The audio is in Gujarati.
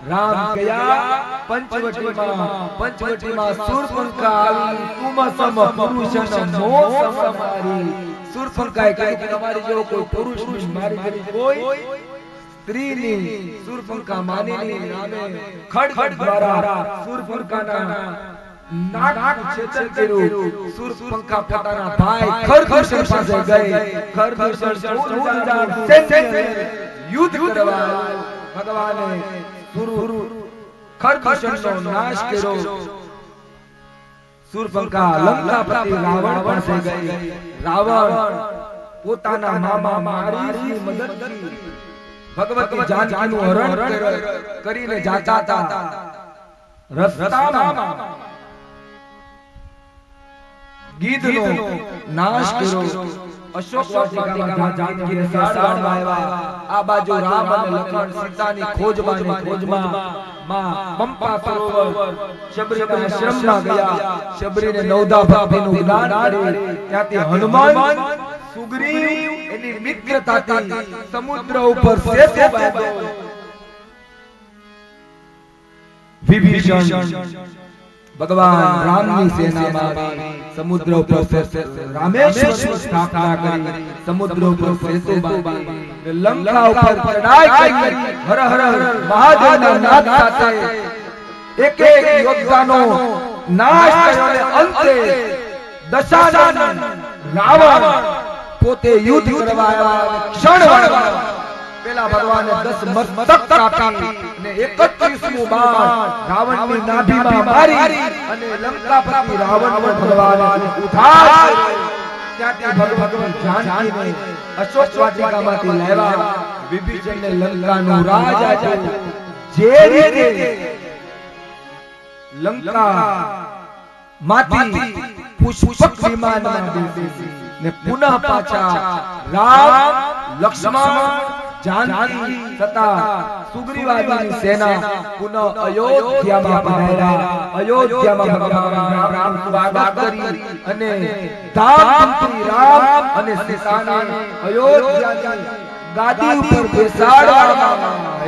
રામ ગયા પંચવટીમાં શૂરપંખા આવી તુમસમ પુરુષન મોહ સમારી શૂરપંખાએ કહ્યું કે તમારી જેવો કોઈ પુરુષ મારી જેવી કોઈ સ્ત્રીની શૂરપંખા માનીની નામે ખડગ દ્વારા શૂરપંખાના નાક છેદન કર્યું શૂરપંખા પોતાના ભાઈ ખરદૂષણ પાસે ગઈ ખરદૂષણ યુદ્ધ કરવા ભગવાને ખરદૂષણનો નાશ કર્યો શૂરપંખા લંકાપતિ રાવણ પાસે ગઈ રાવણ પોતાના મામા મારીની મદદથી ભગવતી જાનકીનું હરણ કરીને જાતા હતા રસ્તામાં ગીધનો નાશ કર્યો અશોક વાટિકામાં જાનકીને સાડવા આવ્યા આ બાજુ રામ અને લક્ષ્મણ સીતાની ખોજમાં માં પંપા સરોવર શબરીના આશ્રમમાં ગયા શબરીને નવદા ભક્તિનું જ્ઞાન આપી ત્યાંથી હનુમાન સુગ્રીવ એની મિત્રતાથી સમુદ્ર ઉપર સેતુ બાંધ્યો વિભીષણ ભગવાન રામની સેનામાં સમુદ્ર ઉપર રામેશ્વરની સ્થાપના કરી સમુદ્ર ઉપર સેતુ બાંધી લંકા ઉપર ચડાઈ કરી હર હર મહાદેવના નાદ સાથે એક યોદ્ધાનો નાશ કર્યો અને અંતે દશાનન રાવણ પોતે યુદ્ધ કરવા આવ્યા ક્ષણવાર પેલા ભગવાને 10 મસ્તક કાપી અને 31મું બાણ રાવણની નાભીમાં મારી અને લંકાપતિ રાવણને ભગવાને ઉદ્ધાર કર્યો ત્યાંથી ભગવાન જાનકીને અશોક વાટિકામાંથી લાવ્યા વિભીષણને લંકાનું રાજ આપ્યું જે રીતે લંકા માંથી પુષ્પક વિમાનમાં બેસી ને પુનઃ પાછા રામ લક્ષ્મણ જાનકી તથા સુગ્રીવાદીની સેના પુનઃ અયોધ્યામાં પધાર્યા અયોધ્યામાં ભગવાન રામ સ્વાગત કરી અને ધામધૂમથી રામ અને સીતાને અયોધ્યાની ગાદી ઉપર બેસાડવામાં